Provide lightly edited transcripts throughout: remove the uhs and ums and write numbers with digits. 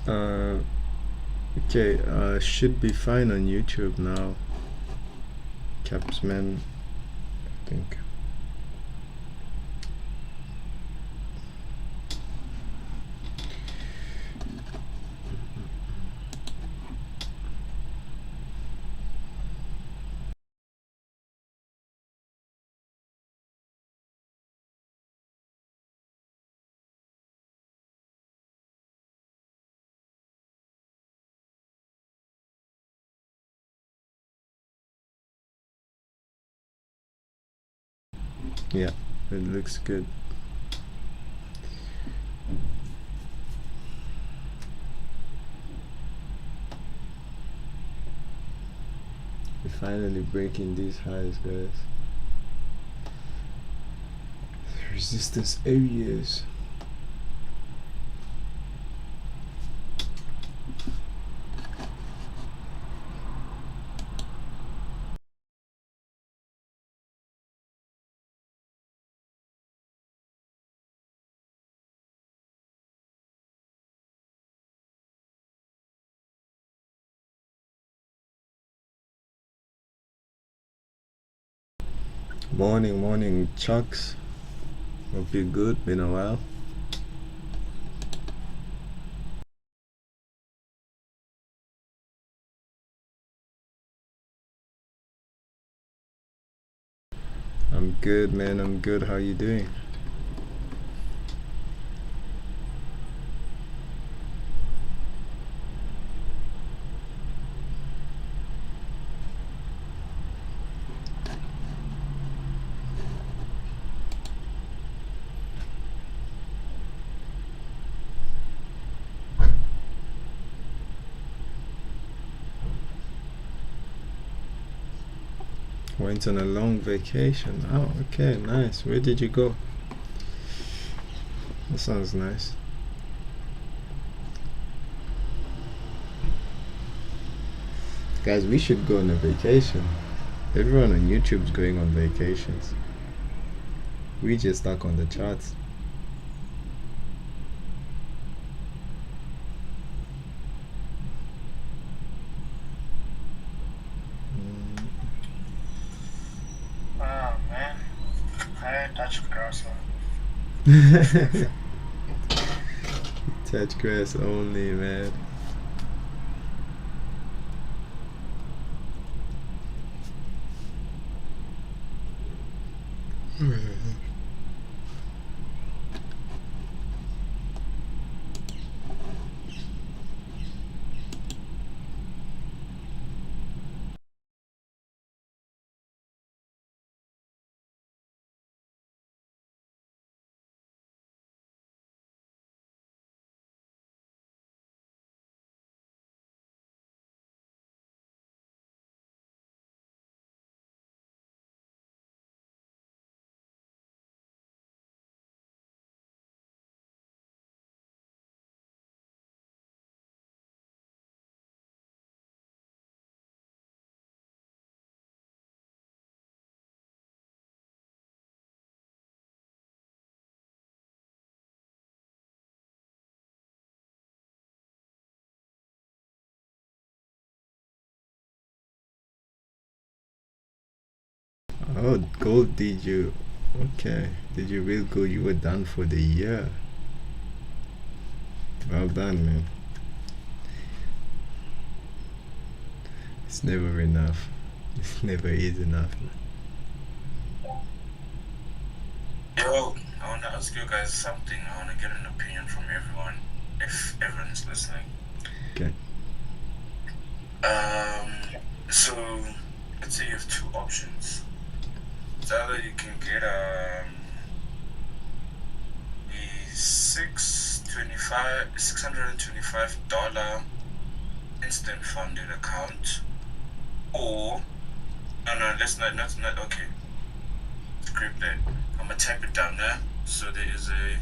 Uh, okay, should be fine on YouTube now. Capsman, I think. Yeah, it looks good. We're finally breaking these highs, guys. Resistance areas. Morning, Chucks. Hope you're good. Been a while. I'm good, man. I'm good. How you doing? Went on a long vacation. Oh, okay, nice. Where did you go? That sounds nice. Guys, we should go on a vacation. Everyone on YouTube's going on vacations. We just stuck on the charts. Oh man, I touch grass. Touch grass only, man. Oh, gold, did you? Okay. Did you real good? You were done for the year. Well done, man. It's never enough. It never is enough. Yo, I want to ask you guys something. I want to get an opinion from everyone, if everyone's listening. Okay. So let's say you have two options. It's either you can get the $625 instant funded account, or no, let's not okay. Script that. I'm gonna type it down there. So there is a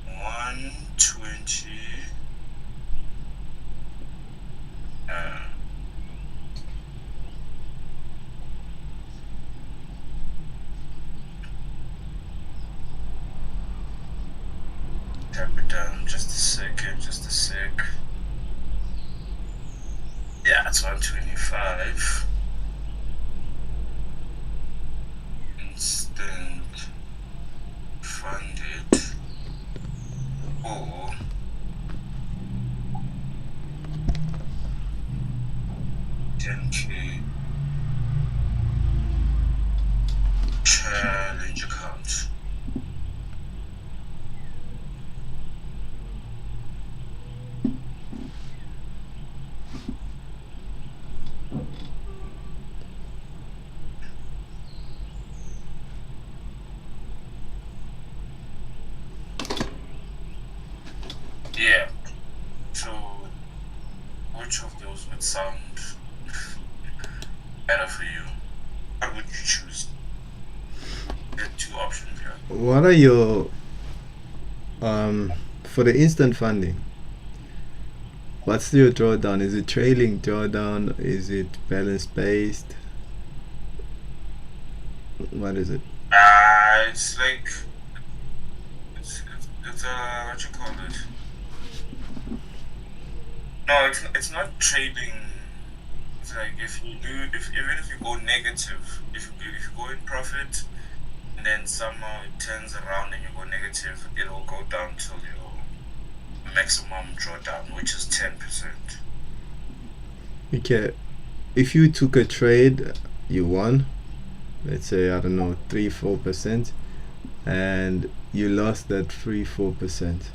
120 type it down. That's 125. Instant funded or $10K challenge account. Yeah. So, which of those would sound better for you? What would you choose? There are two options here. What are your for the instant funding? What's your drawdown? Is it trailing drawdown? Is it balance based? What is it? It's like it's what you call it? No, it's not trading. It's like even if you go negative, if you go in profit, and then somehow it turns around and you go negative, it will go down till your maximum drawdown, which is 10%. Okay, if you took a trade, you won. Let's say, I don't know, 3-4%, and you lost that 3-4%.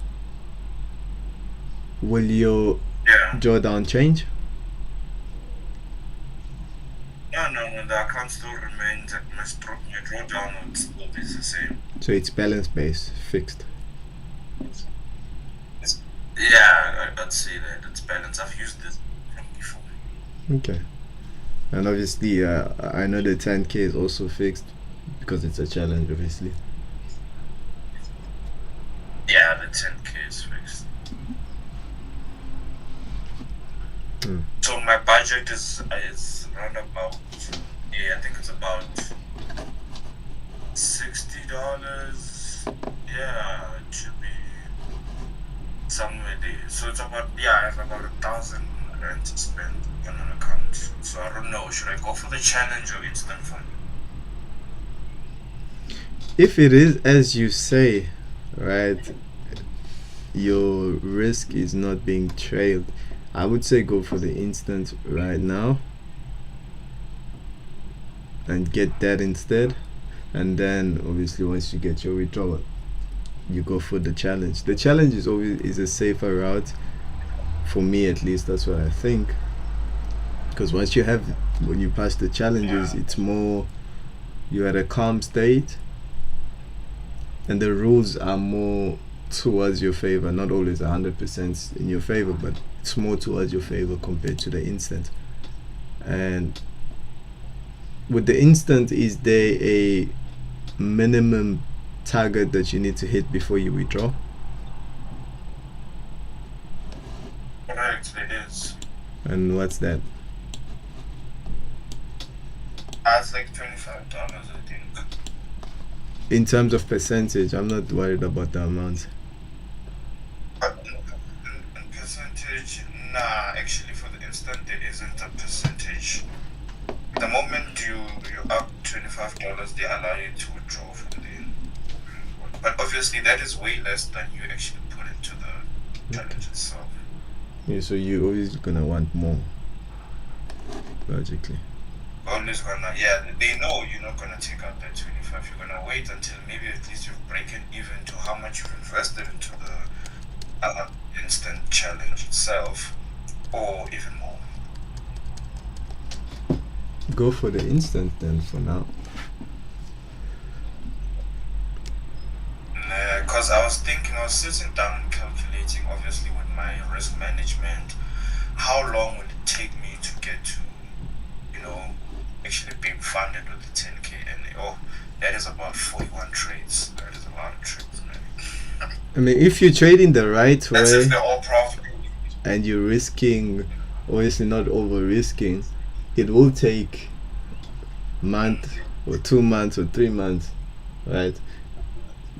Will your drawdown change? No, the account still remains at my drawdown would still be the same. So it's balance based, fixed. Yeah, I'd say that it's balanced. I've used this from before. Okay. And obviously, I know the 10K is also fixed because it's a challenge, obviously. Yeah, the 10K is fixed. So my budget is around about, I think it's about $60. Yeah, it should be somewhere there. So it's about, I have about 1,000 rand to spend on an account. So I don't know, should I go for the challenge or instant fund? If it is as you say, right, your risk is not being trailed, I would say go for the instant right now and get that instead, and then obviously once you get your withdrawal, you go for the challenge. The challenge is always a safer route, for me at least. That's what I think, because when you pass the challenges, it's more, you're at a calm state and the rules are more towards your favor, not always 100% in your favor, but it's more towards your favor compared to the instant. And with the instant, is there a minimum target that you need to hit before you withdraw? Correct, it is. And what's that? It's like $25, I think. In terms of percentage, I'm not worried about the amount. But in percentage, nah, actually for the instant there isn't a percentage. The moment you're up $25, they allow you to withdraw from the, but obviously that is way less than you actually put into the challenge itself. Yeah, so you're always gonna want more, logically. Always gonna, they know you're not gonna take out that 25. You're gonna wait until maybe at least you've broken even to how much you've invested into the instant challenge itself, or even more. Go for the instant then for now. Because I was sitting down and calculating, obviously with my risk management, how long would it take me to get to, actually being funded with the 10K, and that is about 41 trades. That is a lot of trades, man. I mean, if you're trading the right That's way if they're all profitable and you're risking, obviously not over risking, it will take month or 2 months or 3 months, right?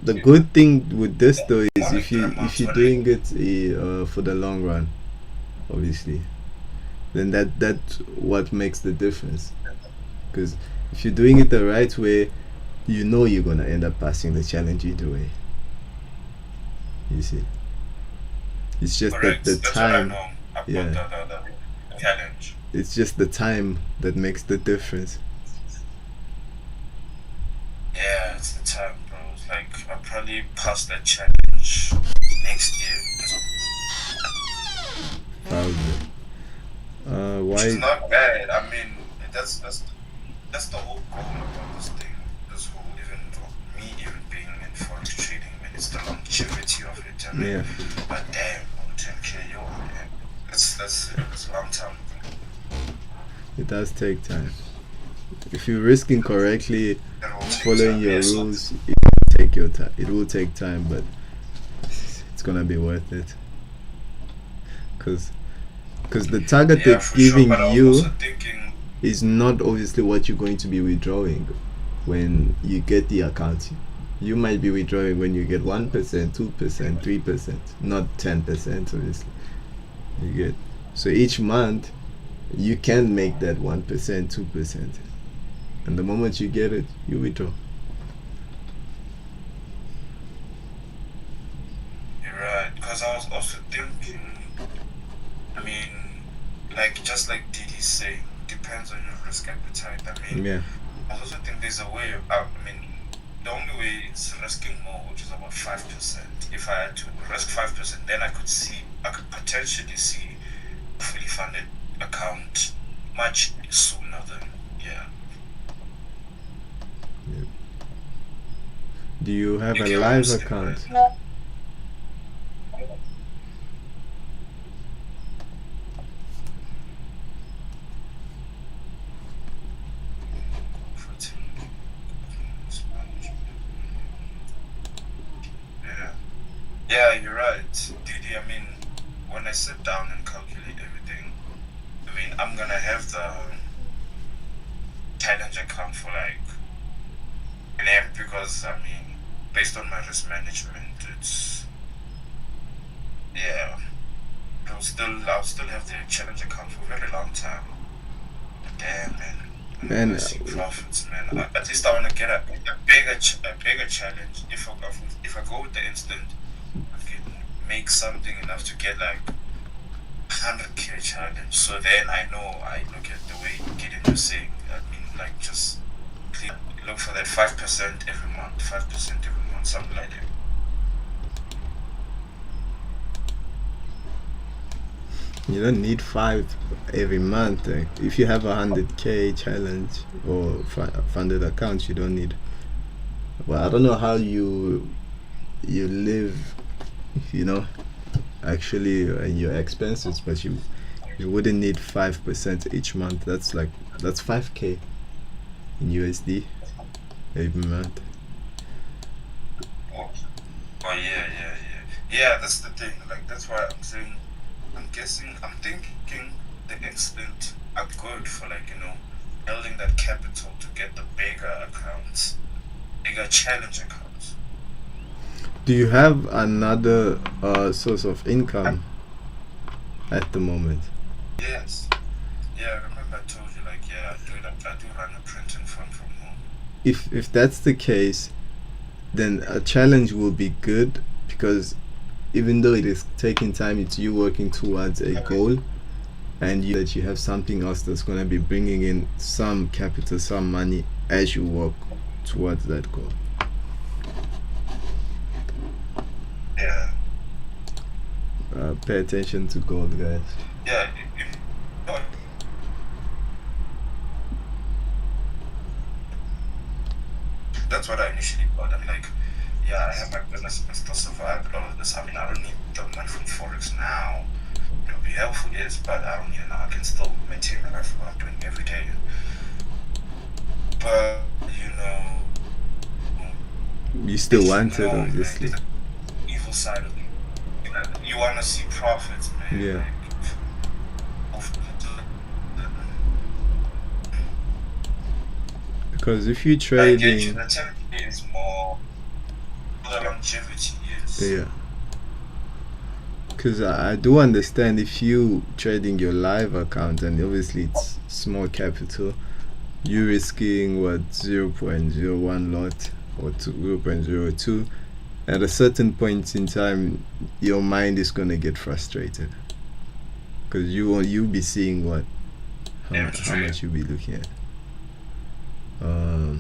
The good thing with this though is if you're doing it for the long run, obviously, then that's what makes the difference. Because if you're doing it the right way, you know you're gonna end up passing the challenge either way. You see, it's just Correct. that the That's what I time. know about Yeah, the challenge. it's just the time that makes the difference. Yeah, it's the time, bro. It's like I'll probably pass that challenge next year. Probably. Which is Why? not bad. I mean, that's the whole goal about this thing. This whole even me even being in forex trading, man, it's the longevity of it. I mean, Yeah, but damn, 10K, yo, man, that's a long time. it does take time. If you're risking correctly, It will take following time. your Yes. rules, it will take your time. It will take time, but it's gonna be worth it. Cause the target Yeah, they're for sure. giving But I was you also thinking, is not obviously what you're going to be withdrawing when you get the account. You might be withdrawing when you get 1%, 2%, 3%, not 10%, obviously. You get, so each month you can make that 1%, 2%, and the moment you get it, you withdraw. you're right. Because I was also thinking, I mean, like just like Didi's saying, depends on your risk appetite. I mean, Yeah, I also think there's a way. I mean, the only way is risking more, which is about 5%. If I had to risk 5%, then I could potentially see a fully funded account much sooner than yeah. do you have You a get what I'm live saying, account? right? Yeah. Yeah, you're right. Didi, I mean, when I sit down and calculate everything, I mean, I'm gonna have the challenge account for like an app because, I mean, based on my risk management, it's, yeah, I'll still have the challenge account for a very long time. Damn, man. I'm And gonna see profits, man. At least I wanna get a bigger challenge. If I go with the instant, I can make something enough to get like 100K challenge. So then I know I look at the way Gideon was saying. I mean, like just look for that 5% every month, 5% every month, something like that. you don't need 5 every month. If you have 100K challenge or funded accounts, you don't need. Well, I don't know how you live, you know, actually, in your expenses, but you wouldn't need 5% each month. That's 5K in USD every month. Oh, oh yeah. That's the thing. Like that's why I'm saying. I'm thinking the instant are good for like building that capital to get the bigger accounts, bigger challenge accounts. Do you have another source of income at the moment? Yes. Yeah, I remember I told you like yeah, I do run a printing fund from home. If that's the case, then a challenge will be good because even though it is taking time, it's you working towards a goal, and that you have something else that's going to be bringing in some capital, some money as you work towards that goal. Yeah. Pay attention to gold, guys. Yeah. That's what I initially thought. I'm like, yeah, I have my business and still survive, but all of this. I mean, I don't need the money from forex now. It'll be helpful, yes, but I don't need it now. I can still maintain my life what I'm doing every day. But You still want it, man, obviously. the evil side of it. You want to see profits, man. Yeah. Because if you're I get trading, you. The technically is more the longevity, yes. yeah. Because I do understand if you trading your live account and obviously it's small capital, you risking what 0.01 lot or 0.02. At a certain point in time, your mind is gonna get frustrated because you'll be seeing what how much you'll be looking at. How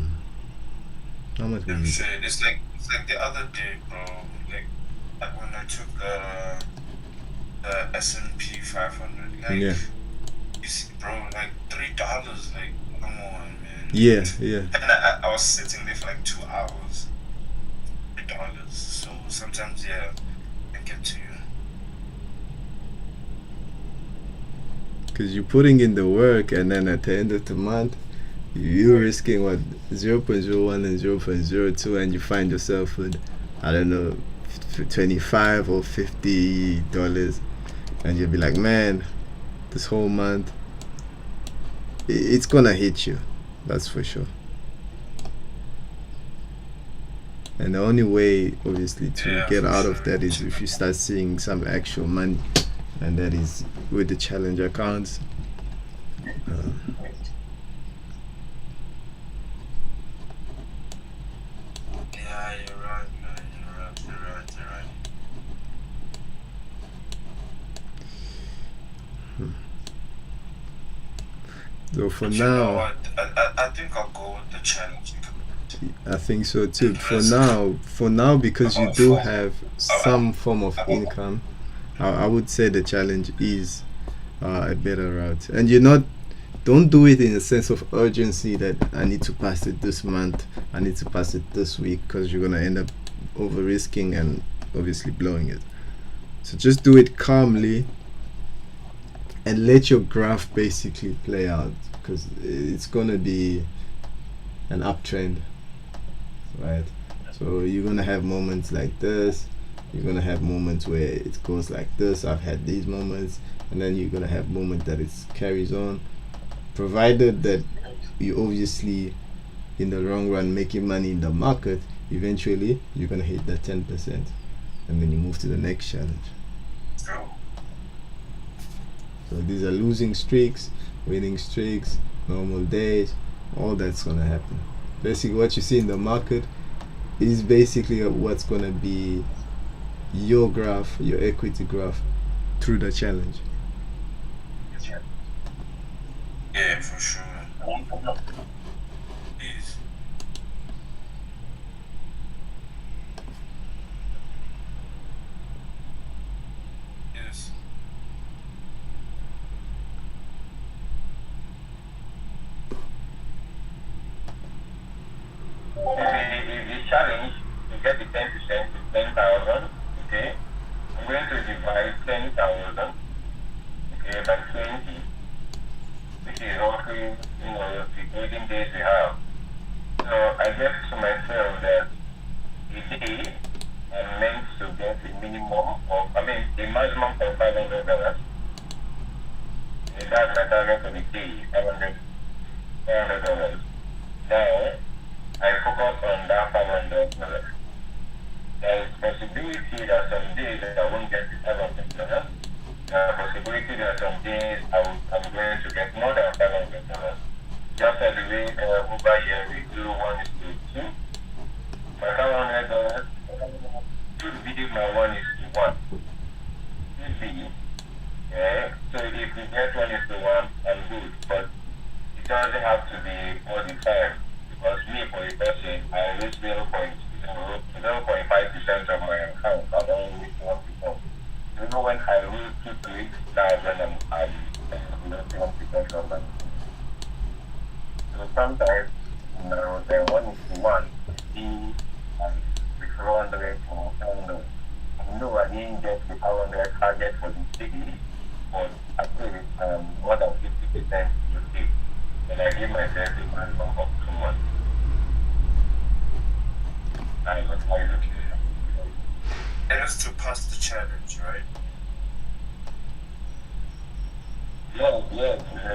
much will you? It's like the other day, bro. Like when I took the S&P 500. Like, Yeah. you see, bro, like $3. Like, come on, man. Yeah. And I was sitting there for like 2 hours. $3. So sometimes, yeah, I get to you. Because you're putting in the work, and then at the end of the month, you're risking what 0.01 and 0.02, and you find yourself with, I don't know, $25 or $50, and you'll be like, man, this whole month, it's gonna hit you, that's for sure. And the only way, obviously, to get out of that is if you start seeing some actual money, and that is with the challenge accounts. Yeah, you're right, man. You're right. So for But now, you know what? I think I'll go with the challenge. I think so too. For now, because you do have some form of income, I would say the challenge is a better route. And don't do it in a sense of urgency that I need to pass it this month, I need to pass it this week, because you're gonna end up over risking and obviously blowing it. So just do it calmly and let your graph basically play out, because it's gonna be an uptrend, right? So you're gonna have moments like this, you're gonna have moments where it goes like this. I've had these moments, and then you're gonna have moments that it carries on, provided that you obviously in the long run making money in the market. Eventually you're gonna hit that 10%, and then you move to the next challenge. So these are losing streaks, winning streaks, normal days, all that's gonna happen. Basically what you see in the market is basically what's gonna be your graph, your equity graph, through the challenge. Yeah, for sure. Please. Yes. If the challenge to get the 10% to 10,000, okay, I'm going to divide 10,000, okay, by 20, which is roughly, the trading days we have. So I get to myself that the day I'm meant to get a minimum of, a maximum of $500. And that's my target for the day, $500. Now, I focus on that $500. There is possibility that some days I won't get $500. There is possibility that some days I'm going to get more than $500. Just as the way over here we do 1:2. My $500 should be my 1:1. Should be. Yeah. So if we get 1:1, I'm good. But it doesn't have to be all the time. Because me, for a person, I lose 0.5% of my account. I don't lose 1%. You know, when I lose 2 trades, that's when I'm losing 1% of my account. So sometimes, the 1:1, the 400 or 700. I know I didn't get the 500 target for the city, but I think more than 50% to see. And I give myself a maximum of 2 months. That is to pass the challenge, right? Yes,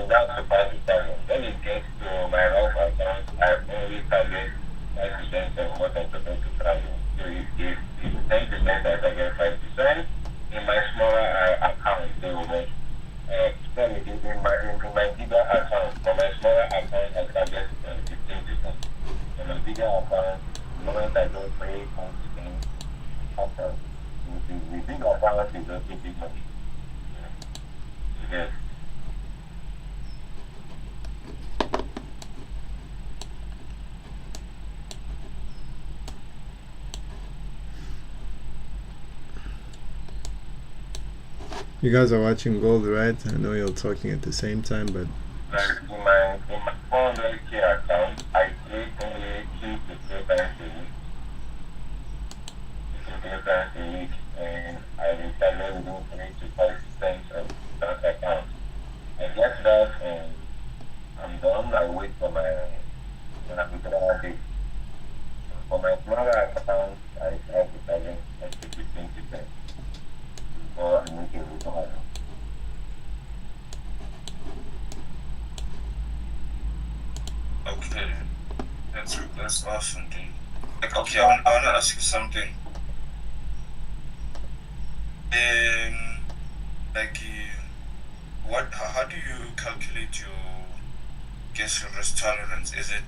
that's the pass the challenge. When it gets to my life account, I only target 5% of what I'm supposed to travel. So if 10% I target 5%, in my smaller account, they will sorry, in my bigger account. For my smaller account, I target 15%. In my bigger account, the moment I don't pay 10%, after the bigger account is also big money. Yes. You guys are watching gold, right? I know you're talking at the same time, but Like in my 400K account, I trade only 2 to 3 times a week. 2 to 3 times a week, and I will target within 3 to 5% of that account. I get that, and I'm done. I wait for my withdrawal date. For my smaller account, I try to target 10 to 15% before I make a withdrawal. Okay, that's awesome, dude. Like, okay, I wanna ask you something. Like, how do you calculate your risk tolerance? Is it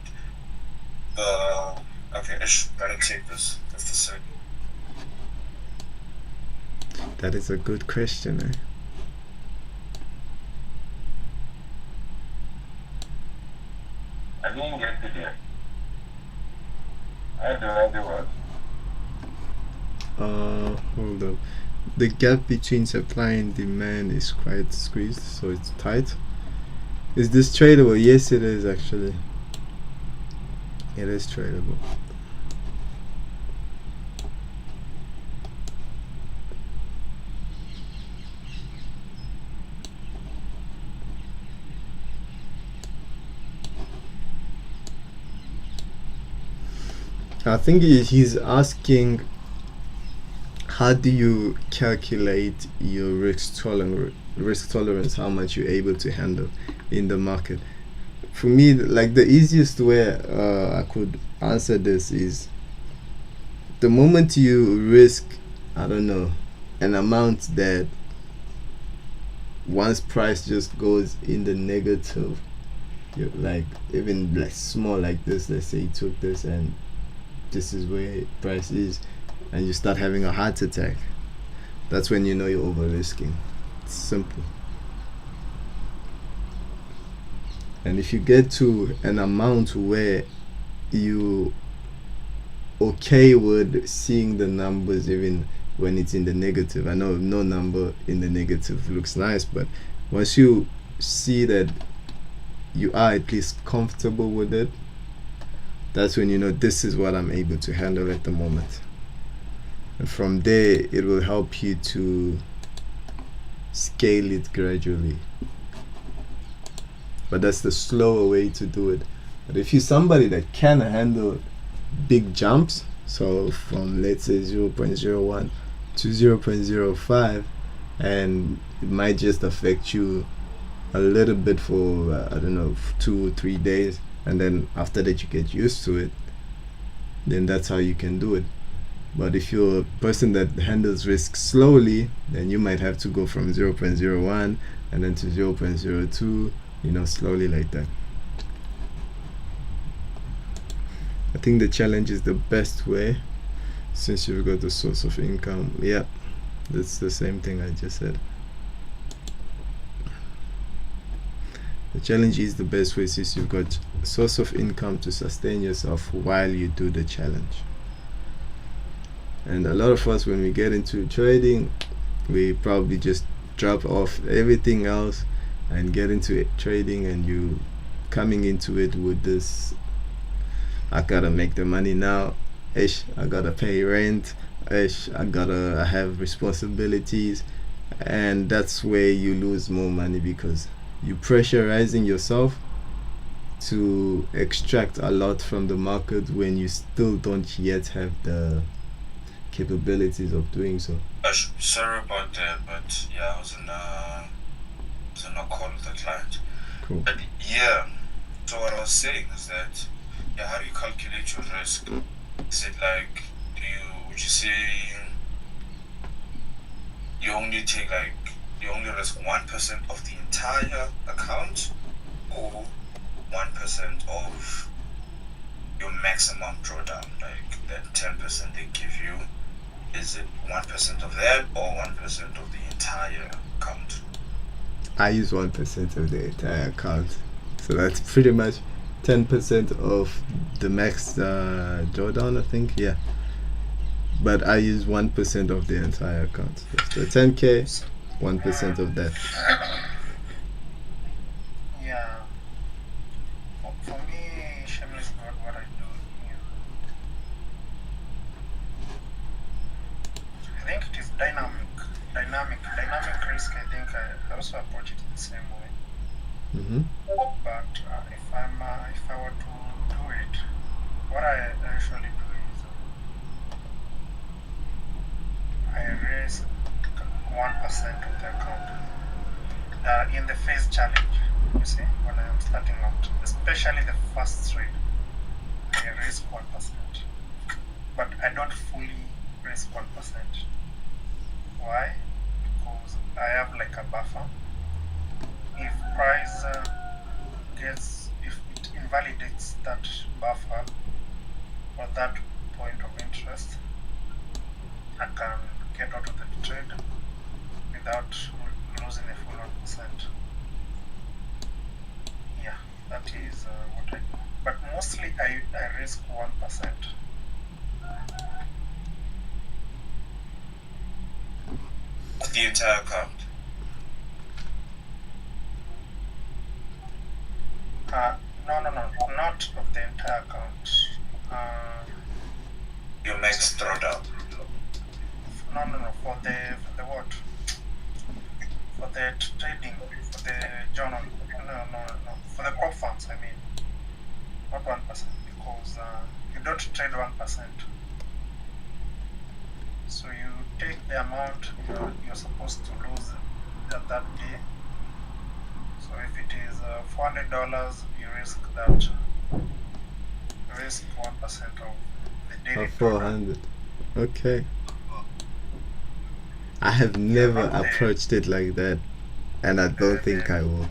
okay? I gotta take this just a second. that is a good question, eh? I didn't get to there. I don't know what. Hold up. The gap between supply and demand is quite squeezed, so it's tight. Is this tradable? Yes, it is actually. It is tradable. I think he's asking, how do you calculate your risk tolerance, how much you're able to handle in the market? For me, like, the easiest way I could answer this is, the moment you risk, I don't know, an amount that once price just goes in the negative, like even like small like this, let's say you took this and this is where price is, and you start having a heart attack, that's when you know you're over risking. It's simple. And if you get to an amount where you okay with seeing the numbers even when it's in the negative, I know no number in the negative looks nice, but once you see that you are at least comfortable with it, that's when you know this is what I'm able to handle at the moment. And from there, it will help you to scale it gradually. But that's the slower way to do it. But if you're somebody that can handle big jumps, so from let's say 0.01 to 0.05, and it might just affect you a little bit for I don't know, 2 or 3 days, and then after that you get used to it, then that's how you can do it. But if you're a person that handles risk slowly, then you might have to go from 0.01 and then to 0.02, you know, slowly like that. I think the challenge is the best way, since you've got the source of income. Yeah, that's the same thing I just said. The challenge is the best way, since you've got a source of income to sustain yourself while you do the challenge. And a lot of us, when we get into trading, we probably just drop off everything else and get into trading, and you coming into it with this, I gotta make the money now, I gotta pay rent, I have responsibilities, and that's where you lose more money, because you're pressurizing yourself to extract a lot from the market when you still don't yet have the capabilities of doing so. Sorry about that, but yeah, I was in a call with a client. Cool. But yeah, so what I was saying is that, yeah, how do you calculate your risk? Is it like, would you say you only take you only risk 1% of the entire account, or 1% of your maximum drawdown, like that 10% they give you. Is it 1% of that or 1% of the entire account? I use 1% of the entire account, so that's pretty much 10% of the max drawdown, I think. Yeah, but I use 1% of the entire account. So 10k, 1% of that. Yeah. For me, shameless God, what I do is, I think it is dynamic risk. I think I also approach it the same way. Mm-hmm. But if I were to do it, what I usually do is I risk 1% of the account in the phase challenge. You see, when I am starting out, especially the first trade, I risk 1%, but I don't fully risk 1%. Why? Because I have like a buffer. If price if it invalidates that buffer or that point of interest, I can get out of the trade without losing a full 1%. Yeah, that is what I do. But mostly I risk 1%. Of the entire account? No, not of the entire account. Your max drawdown? No, for the what? For the trading, for the journal. No. For the prop funds, I mean. Not 1%, because you don't trade 1%. So you take the amount you're supposed to lose at that day. So if it is $400, you risk that. You risk 1% of the daily. 400. Okay. I have never approached it like that, and I don't think I will.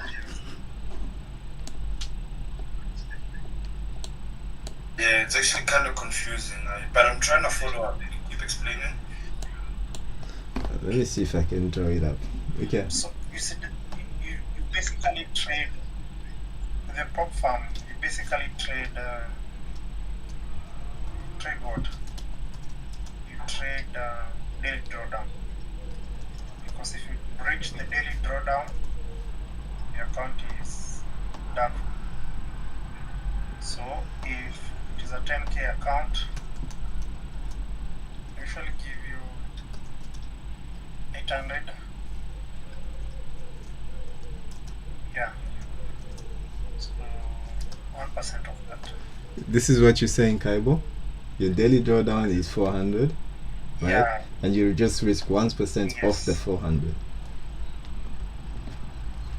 Yeah, it's actually kind of confusing, but I'm trying to follow up. Keep explaining. Let me see if I can draw it up. Okay. So you see, you basically trade the prop firm. You basically trade what? You trade daily drawdown. Because if you breach the daily drawdown, your account is done. So if it is a 10k account, I usually give you 800. Yeah. So 1% of that. This is what you're saying, Kaibo? Your daily drawdown is 400, right? Yeah. And you just risk 1% off the 400.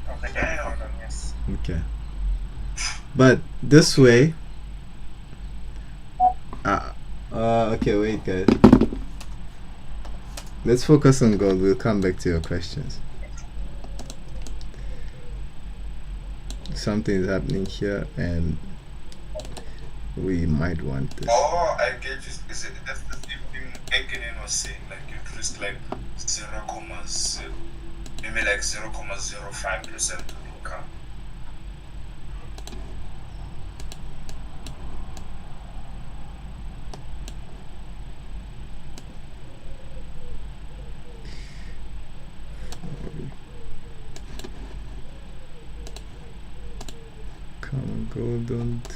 Of the daily drawdown, yes. Okay. But this way, okay, wait, guys. Let's focus on gold. We'll come back to your questions. Something is happening here, and we might want this. Oh, I get you. Is it that's the same thing Gideon was saying? Like you risk like 0.0, maybe like 0.05% of the account. Come on, gold, don't.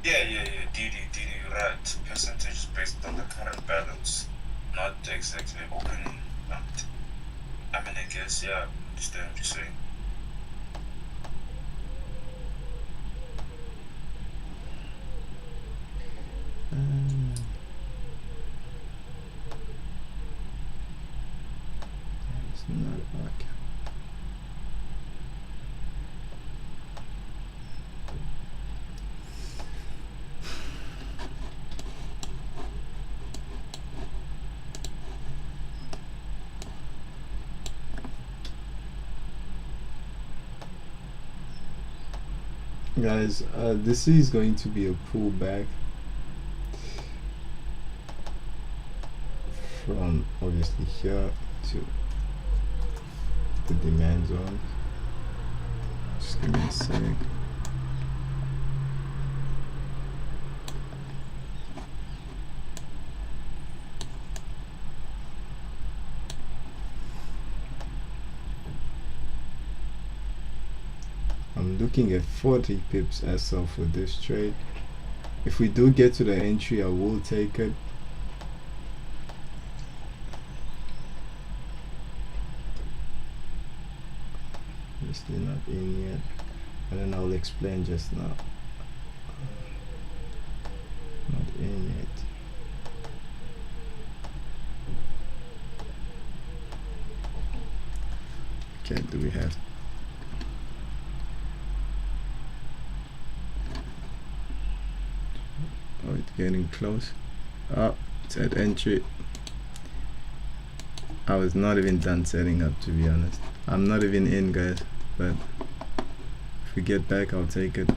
Yeah, DD, right. Percentage is based on the current balance, not exactly opening. I mean, I guess, yeah, I understand what you're saying. It's not okay. Guys, this is going to be a pullback from obviously here to the demand zone. Just give me a sec. I'm looking at 40 pips SL for this trade. If we do get to the entry, I will take it. Obviously not in yet, and then I'll explain just now. Not in yet. Okay, do we have? Oh, it's getting close. Oh, it's at entry. I was not even done setting up, to be honest. I'm not even in, guys, but if we get back, I'll take it.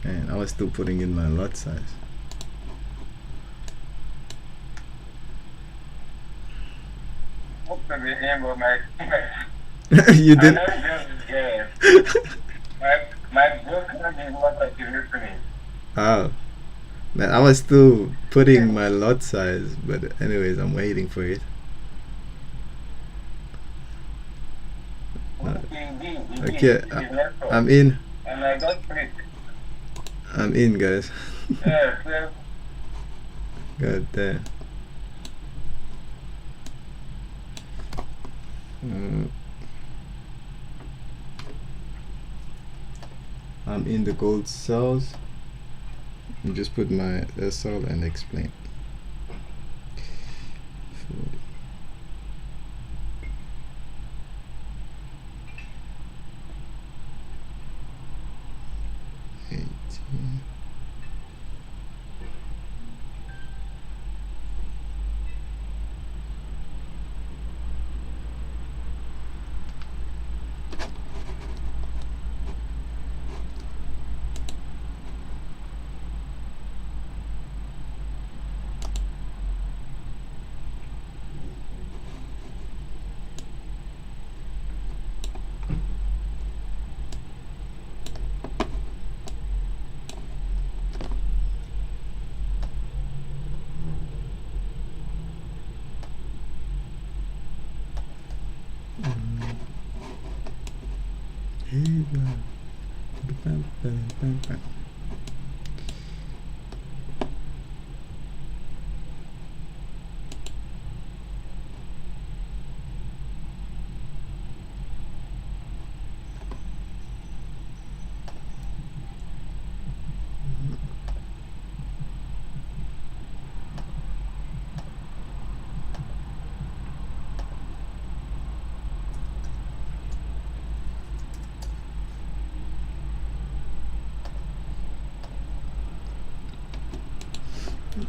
And I was still putting in my lot size. You did. My broker is what I can listening. Oh, man, I was still putting my lot size, but anyways, I'm waiting for it. Okay, I'm in. And I got trick. I'm in, guys. Yes. God damn. I'm in the gold cells. And just put my SL and explain. 40.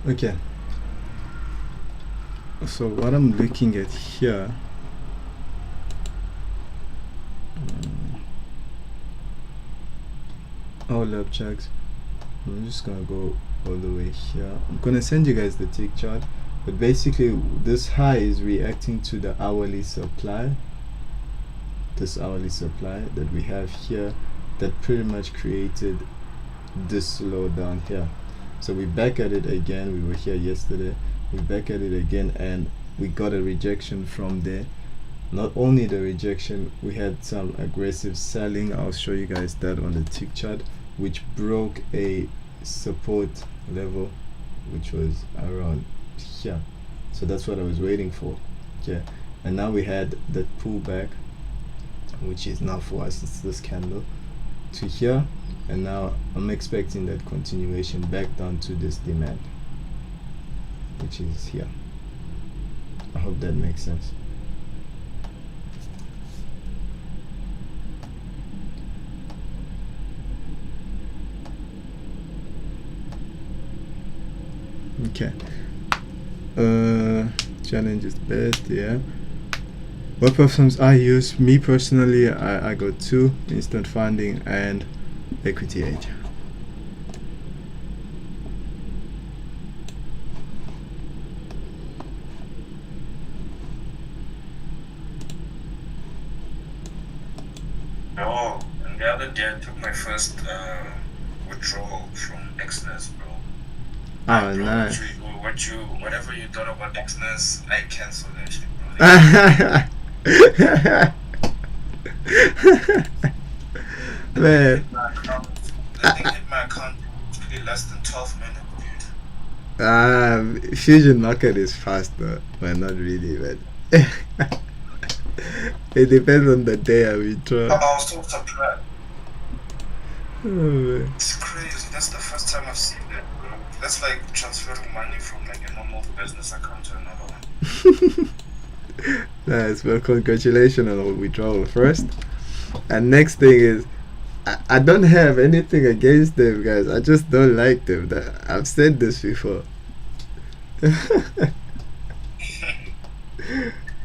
Okay, so what I'm looking at here, all up checks. I'm just gonna go all the way here. I'm gonna send you guys the tick chart, but basically this high is reacting to the hourly supply, this hourly supply that we have here, that pretty much created this slowdown here. So we're back at it again. We were here yesterday, we're back at it again, and we got a rejection from there. Not only the rejection, we had some aggressive selling. I'll show you guys that on the tick chart, which broke a support level, which was around here. So that's what I was waiting for. Okay, and now we had that pullback, which is now for us, it's this candle to here, and now I'm expecting that continuation back down to this demand, which is here. I hope that makes sense. Okay, challenge is best. Yeah. What platforms I use? Me personally, I got two: instant funding and equity age. Oh, and the other day I took my first withdrawal from Xauusd, bro. Oh, Bro, nice. whatever you thought about Xauusd, I canceled that shit, bro. Man, The thing hit my account really less than 12 minutes, dude. Fusion market is fast though, but not really, man. It depends on the day I withdraw. I was so surprised. Oh, man. It's crazy. That's the first time I've seen that, bro. That's like transferring money from like a normal business account to another one. Nice. Well, congratulations on our withdrawal first. And next thing is, I don't have anything against them, guys. I just don't like them. I've said this before.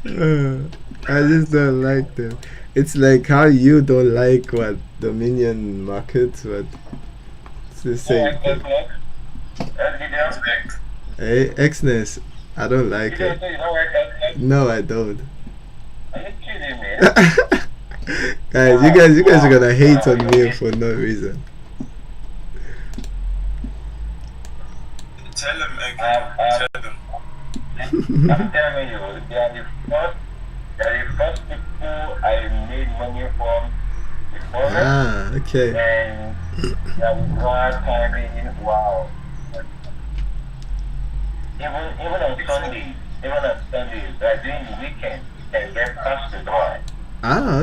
I just don't like them. It's like how you don't like what Dominion markets, but it's the same thing. Hey, Xness, I don't like it. No, I don't. Are you kidding me? Guys, you guys are gonna hate on me for no reason. Tell him, I'm tell him. telling you, they are the first people I made money from before. Okay. And the withdrawal timing, wow. Even on Sundays, like during the weekend, you can get fast withdrawal.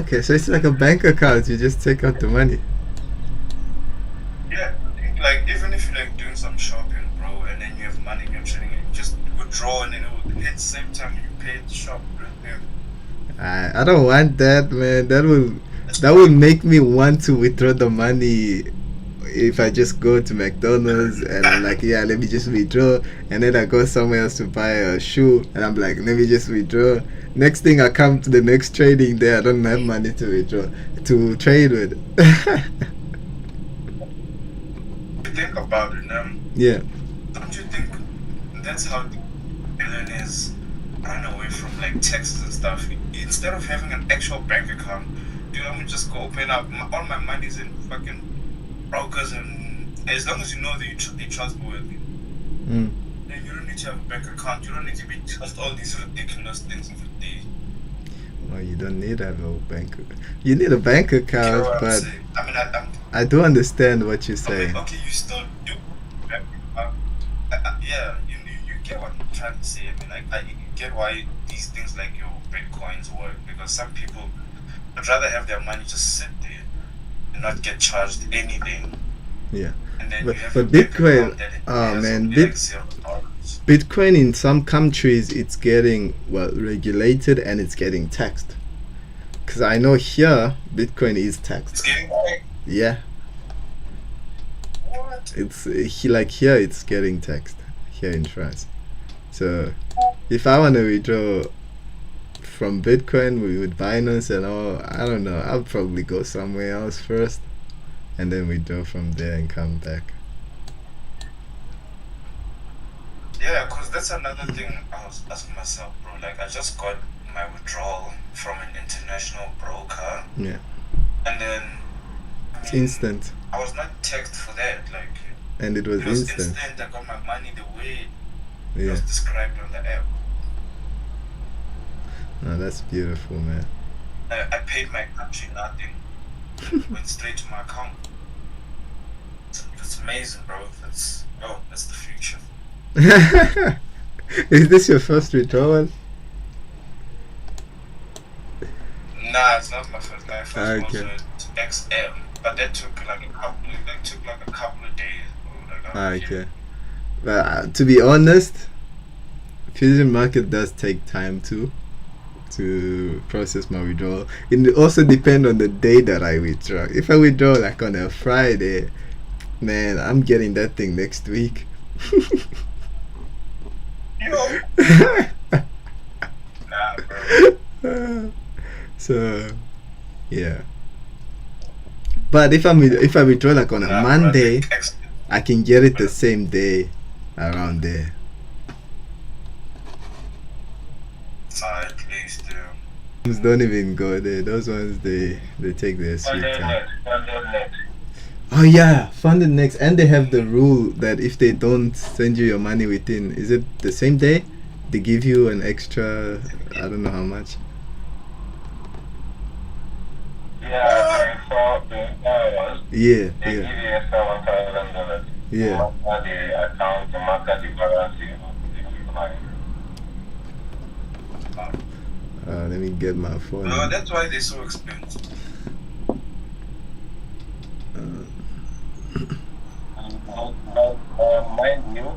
Okay. So it's like a bank account. You just take out the money. Yeah, like even if you're like doing some shopping, bro, and then you have money in your trading, you just withdraw and then it will hit the same time you pay the shop, bro. Yeah. I don't want that, man. That will make me want to withdraw the money if I just go to McDonald's and I'm like, yeah, let me just withdraw, and then I go somewhere else to buy a shoe and I'm like, let me just withdraw. Next thing I come to the next trading day, I don't have money to withdraw to trade with. Think about it, Yeah. don't you think that's how the billionaires run away from like taxes and stuff? Instead of having an actual bank account, dude, I'm just go open up. All my money's in fucking brokers, and as long as you know that they're trustworthy, then you don't need to have a bank account. You don't need to be just all these ridiculous things of the day. Well, you don't need to have a bank. You need a bank You know account, what I'm but saying? I mean, I do understand what you're saying. okay, you still do. Yeah, you get what I'm trying to say. I mean, like, I get why these things like your bitcoins work, because some people would rather have their money just sit there and not get charged anything. Yeah. And then But you have but a bank Bitcoin, account that it oh has man, only like $0. Bitcoin in some countries it's getting regulated and it's getting taxed. Cause I know here Bitcoin is It's taxed. getting like, Yeah, what? it's like here it's getting taxed here in France. So if I want to withdraw from Bitcoin with Binance and all, I don't know. I'll probably go somewhere else first, and then withdraw from there and come back. Yeah, because that's another thing I was asking myself, bro. Like, I just got my withdrawal from an international broker, Yeah, and then it's instant, I was not taxed for that. Like, and it was it was instant. instant. I got my money the way it Yeah, was described on the app. no, that's beautiful, man. I paid my country nothing. It went straight to my account. It's amazing, bro. That's the future. Is this your first withdrawal? Nah, it's not my first. My first Okay. was XM, but that took like a couple of days, bro. Like, I was Okay. But to be honest, Fusion market does take time to process my withdrawal. It also depends on the day that I withdraw. If I withdraw like on a Friday, man, I'm getting that thing next week. Yo, So yeah. But if I withdraw like on a Monday, I can get it the same day around there. At least, Don't even go there. Those ones they take their sweet Funded time. next, funded next. Oh yeah, funded next, and they have the rule that if they don't send you your money within, is it the same day? They give you an extra, I don't know how much. Yeah, 24 hours. Yeah, They give yeah, you extra $1,000. yeah. To mark the account, to mark the balance, you know, the money. Let me get my phone. no, that's why they're so expensive. But mind you,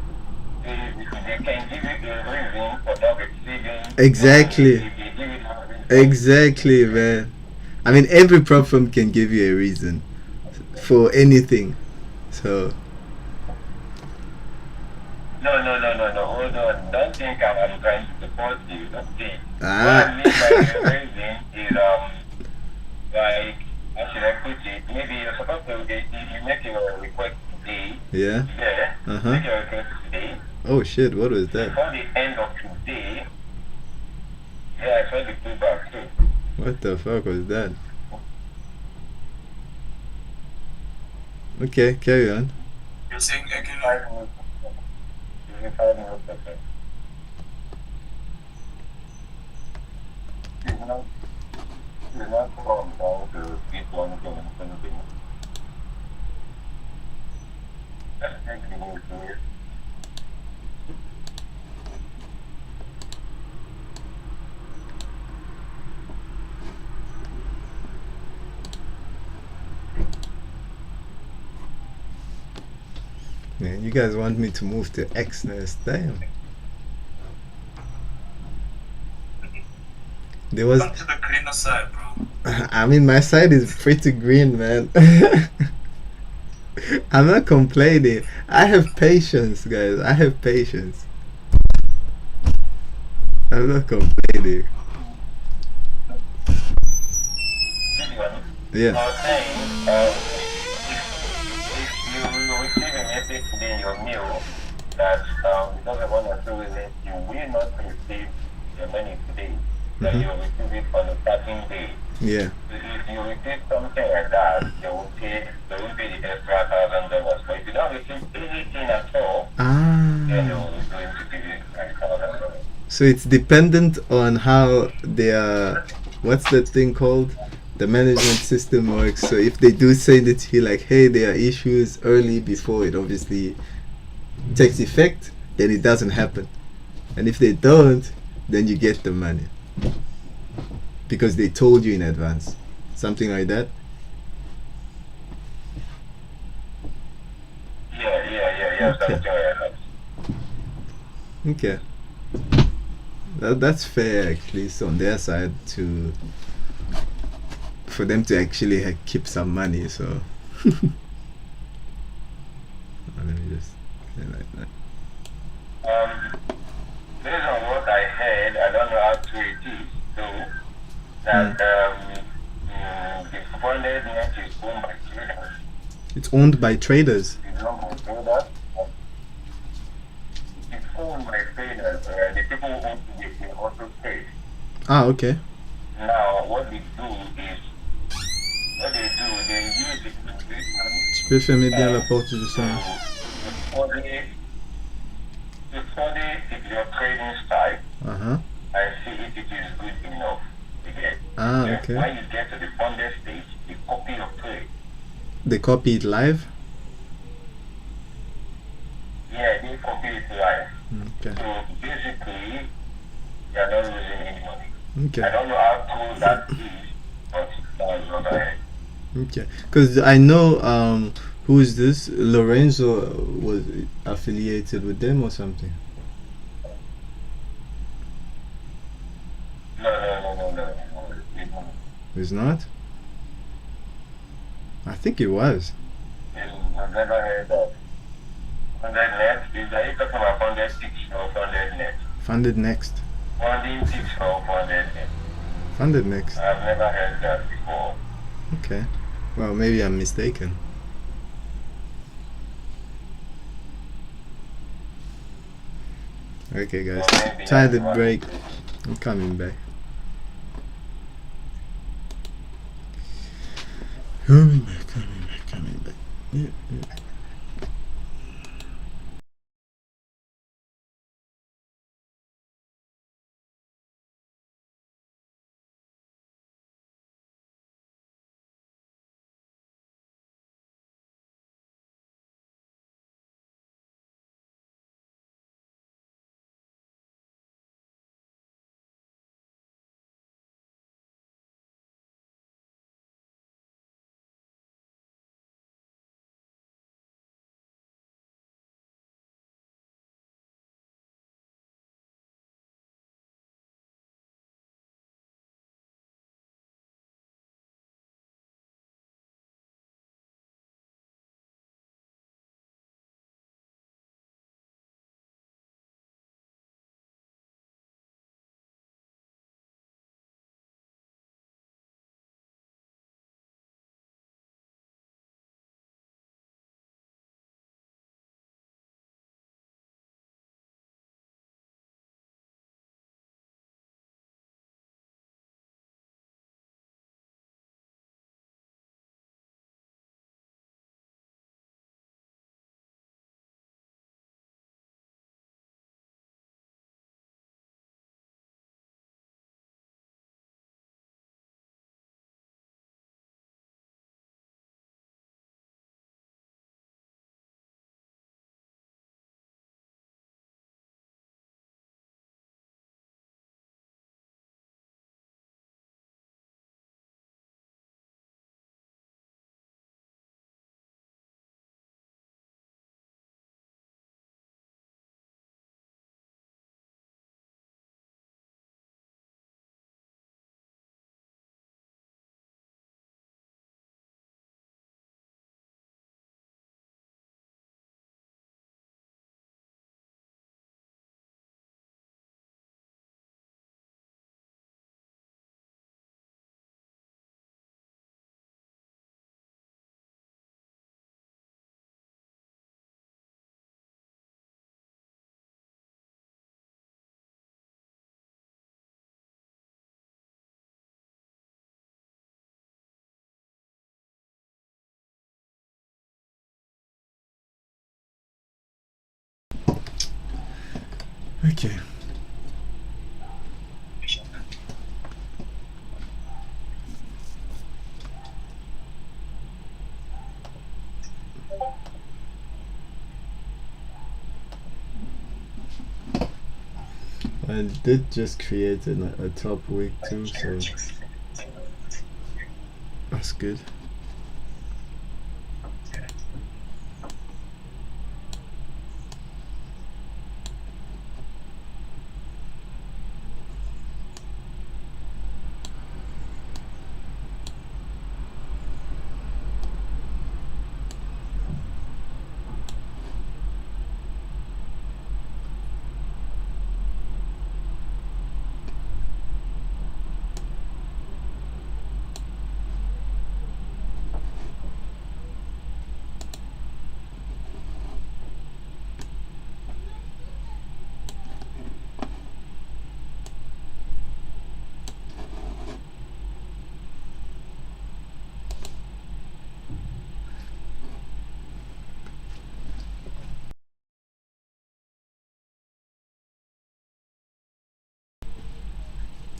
they can give you a reason for not receiving. Exactly. If they give you that reason, Exactly, man. I mean, every prop firm can give you a reason for anything. So No. Hold on. Don't think I'm trying to support you. Don't think. What ah, I mean by the reason is like how should I put it? Maybe you're supposed to you make your request today. yeah. Yeah. Uh-huh. Make your request today. Oh shit, what was that? Before the end of today. Yeah, I saw the pullback too. What the fuck was that? Okay, carry on. You're saying again? 5 minutes. 5 minutes. It's not from down to people on the That's taking me to it. Man, you guys want me to move to X next? Damn. There was Come to the greener side, bro. I mean, my side is pretty green, man. I'm not complaining. I have patience, guys. I have patience. I'm not complaining. Yeah. I was saying, if you receive a message today in your mail that because of one or two reasons you will not receive your money today, that Mhm. you will receive it on a certain day. Yeah. If you receive something like that, they will pay the extra $1,000. But if you don't receive anything at all, then they Ah. will going to give you $1,000. So it's dependent on how their what's that thing called? The management system works. So if they do send it to you like, hey, there are issues early before it obviously takes effect, then it doesn't happen. And if they don't, then you get the money. Because they told you in advance. Something like that. Yeah, Okay. something like that. Okay. That's fair actually. So on their side to for them to actually keep some money. So let me just say like that. Based on what I heard, I don't know how true it is, though, that the funded net is owned by traders. It's owned by traders. It's not by traders. It's owned by traders. The people who own it, they also trade. Ah, okay. Now, what they do, they use it Tu peux fermer bien la porte du son. to study if your trading style. Uh-huh. I see if it is good enough. Again. Ah, When okay. you get to the funded stage, you copy your trade. They copy it live? Yeah, they copy it live. Okay. So basically, you are not losing any money. I Okay. don't know how true that is, but that is what I heard. Okay. Because I know who's this? Lorenzo was affiliated with them or something. No. He's not? I think he was. I've never heard that. Funded net, are you talking about funded pitch or funded net? Funded next. Funding pitch or funded net? 500 next. I've never heard that before. Okay. Well, maybe I'm mistaken. Okay, guys. Or maybe Time to that's what break. it is. I'm coming back. Coming back. Yeah. Okay. I did just create a top week too, so that's good.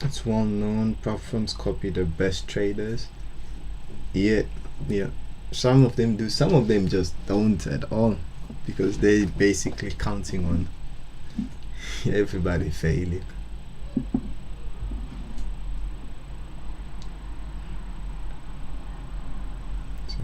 It's well known. Platforms copy the best traders. Yeah. Some of them do. Some of them just don't at all, because they basically counting on everybody failing. So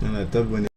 And I thought when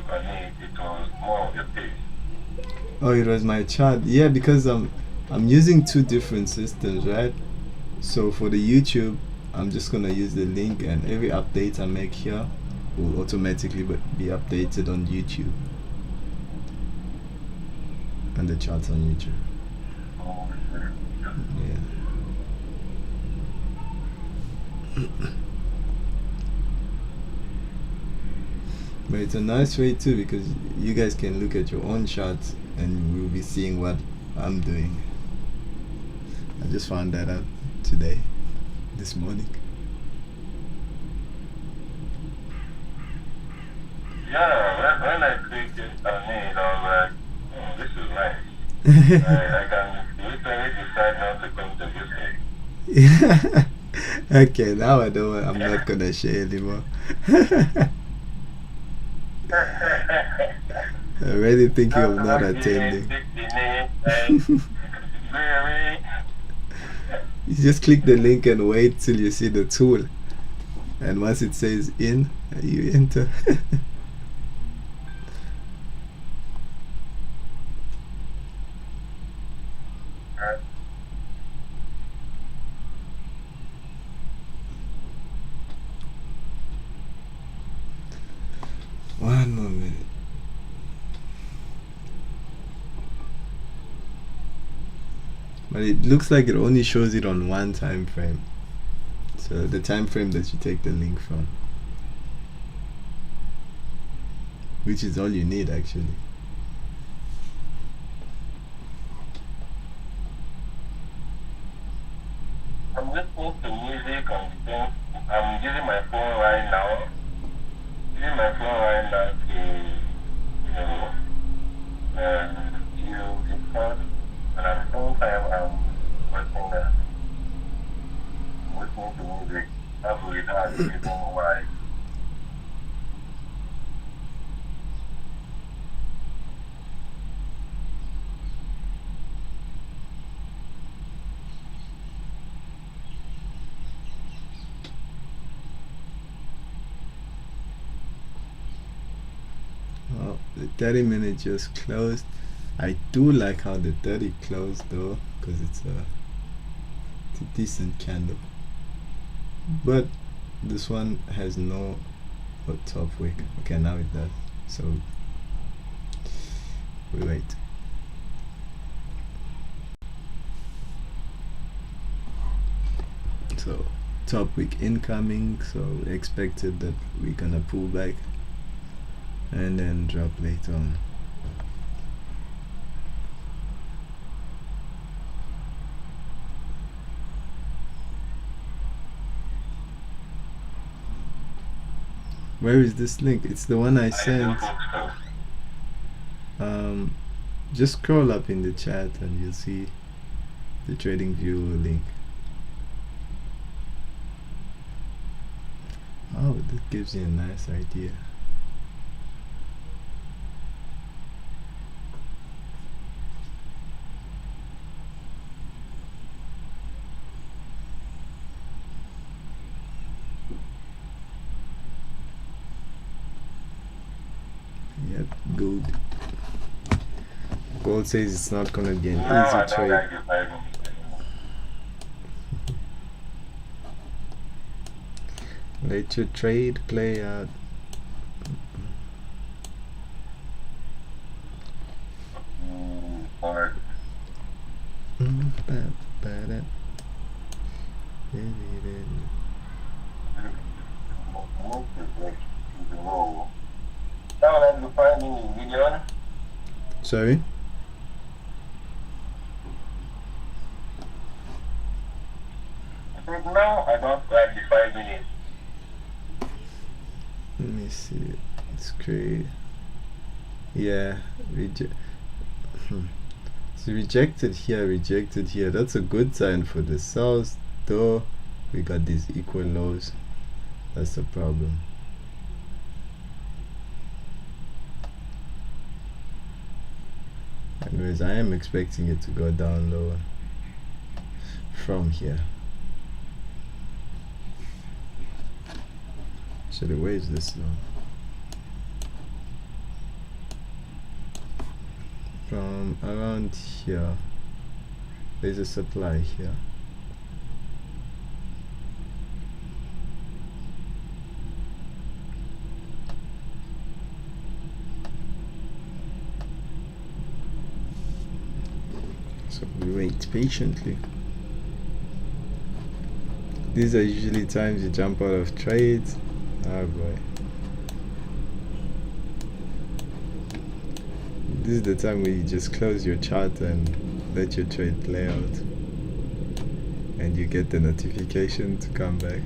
click on it, it was more of your page. Oh, it was my chart. Yeah, because I'm using two different systems, right? So for the YouTube, I'm just gonna use the link, and every update I make here will automatically be updated on YouTube, and the charts on YouTube. Oh, sure. Yeah. But it's a nice way too, because you guys can look at your own charts and we'll be seeing what I'm doing. I just found that out today, this morning. Yeah, when I clicked it on it, I was like, oh, this is nice. I can literally decide not to come to this day. Okay, now I know I'm not gonna share anymore. Already thinking of not attending. You just click the link and wait till you see the tool, and once it says in, you enter. One more minute. But it looks like it only shows it on one time frame. So the time frame that you take the link from, which is all you need actually. I'm listening to music on the phone. I'm using my phone right now. To, to record, and at the same time I'm listening to music. That's without the reason why. Well, the 30 minutes just closed. I do like how the 30 closed though, because it's a decent candle. But this one has no top wick. Okay, now it does. So we wait. So top wick incoming. So expected that we're gonna pull back and then drop later on. Where is this link? It's the one I sent. Just scroll up in the chat and you'll see the trading view link. Oh, that gives you a nice idea. Yep, gold. Gold says it's not gonna be an easy trade. Let your trade play out. Sorry? Now I don't like the 5 minutes. Let me see. It's great. Yeah, so rejected here. That's a good sign for the Xauusd, though we got these equal lows. That's the problem. Anyways, I am expecting it to go down lower from here. Actually, where is this now? from around here. There's a supply here. So we wait patiently. These are usually times you jump out of trades. Oh boy. This is the time where you just close your chart and let your trade play out. And you get the notification to come back.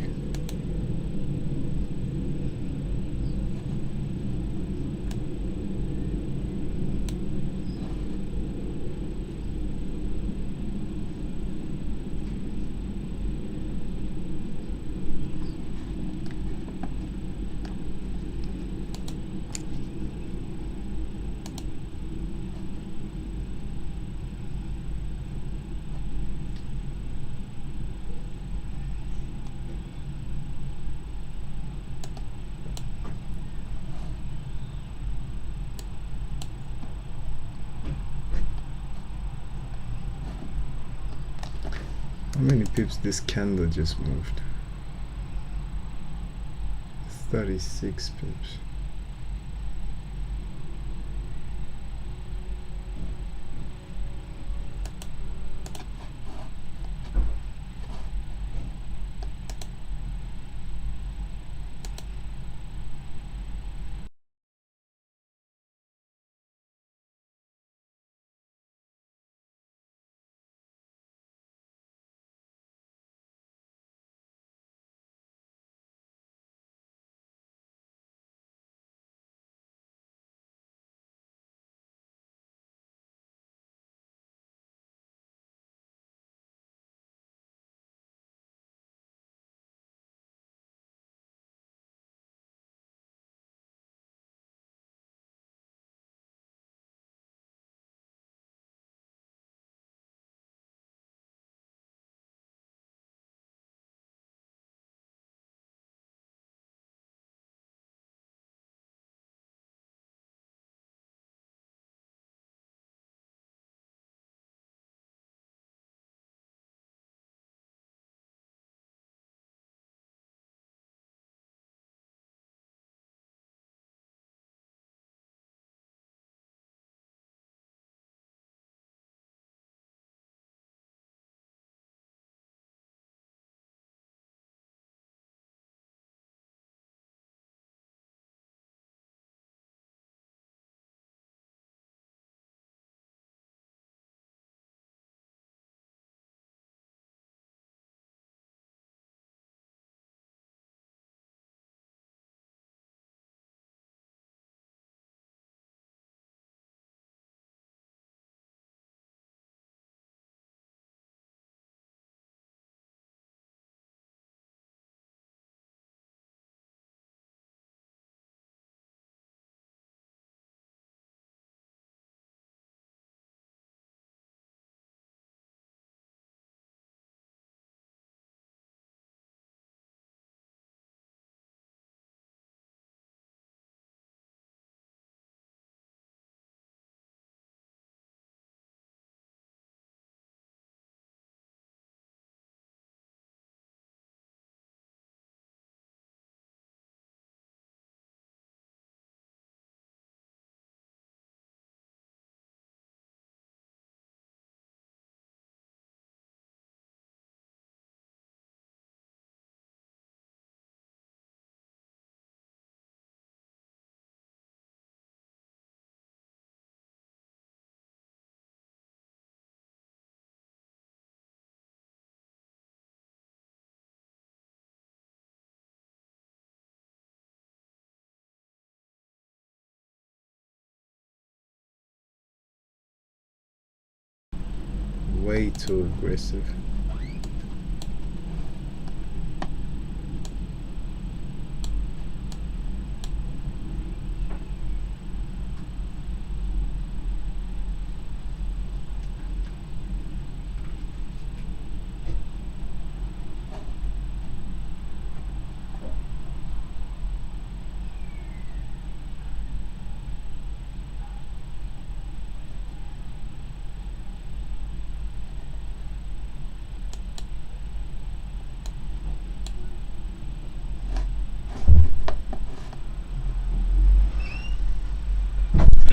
How many pips this candle just moved? 36 pips. Way too aggressive.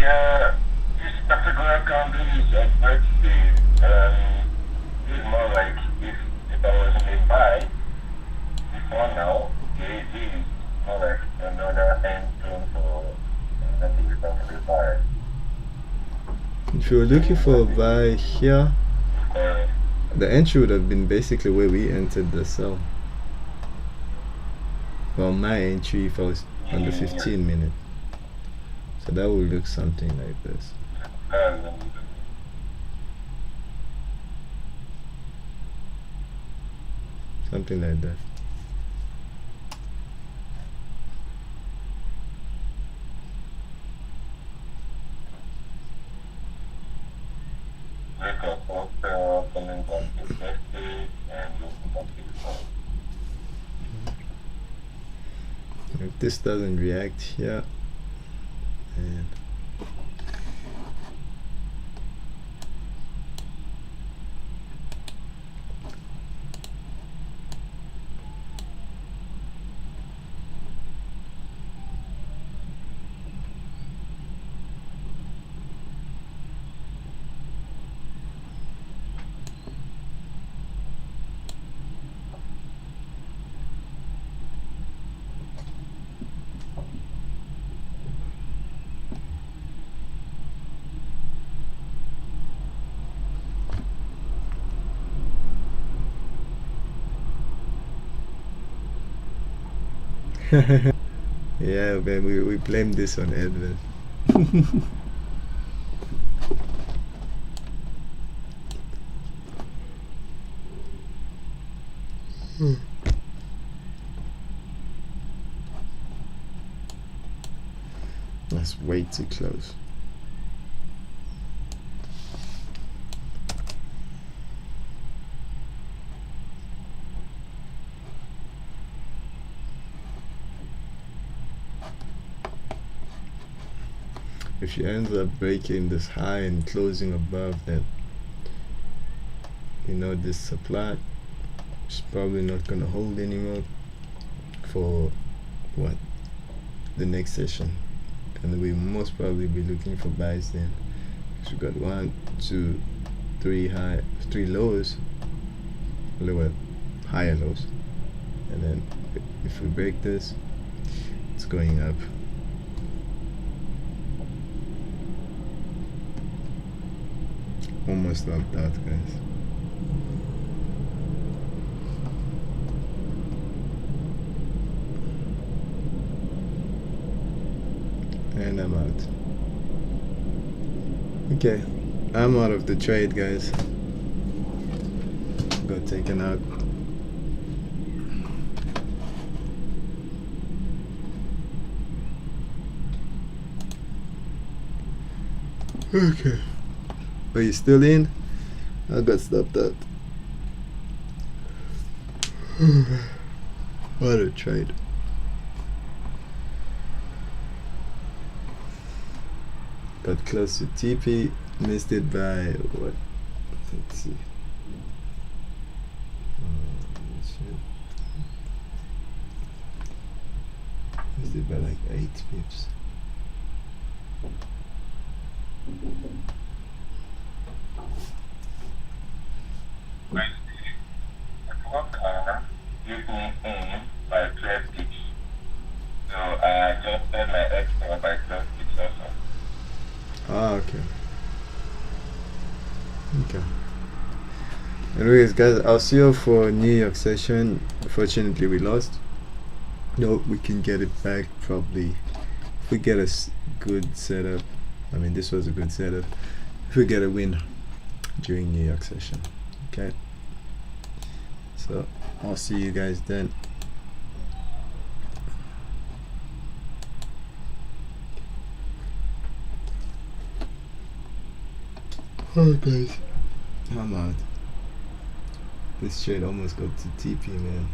Yeah, this particular company is a great speed. This is more like if I was in a buy before now, this is more like another entry for another return for the buy. If you were looking for a buy here, Correct. the entry would have been basically where we entered the sell. Well, my entry if I was on the 15 minute. So that will look something like this. Something like that. If this doesn't react here, and yeah, man, we blame this on Edwin. That's way too close. If she ends up breaking this high and closing above that, you know, this supply is probably not gonna hold anymore for what, the next session, and we most probably be looking for buys then. So we got 1, 2, 3 high, 3 lows, lower, higher lows, and then if we break this, it's going up. Almost stopped out, guys. And I'm out. Okay, I'm out of the trade, guys. Got taken out. Okay. Are you still in? I got stopped out. What a trade. Got close to TP, missed it by what? Let's see. Missed it by like 8 pips. Give me in by 12 pips. So I adjusted my extra by 12 pips also. Ah, okay. Okay. Anyways, guys, I'll see you for New York session. Unfortunately, we lost. No, we can get it back probably if we get a good setup. I mean, this was a good setup. If we get a win during New York session, okay. So I'll see you guys then. Alright, guys, I'm out. This trade almost got to TP, man.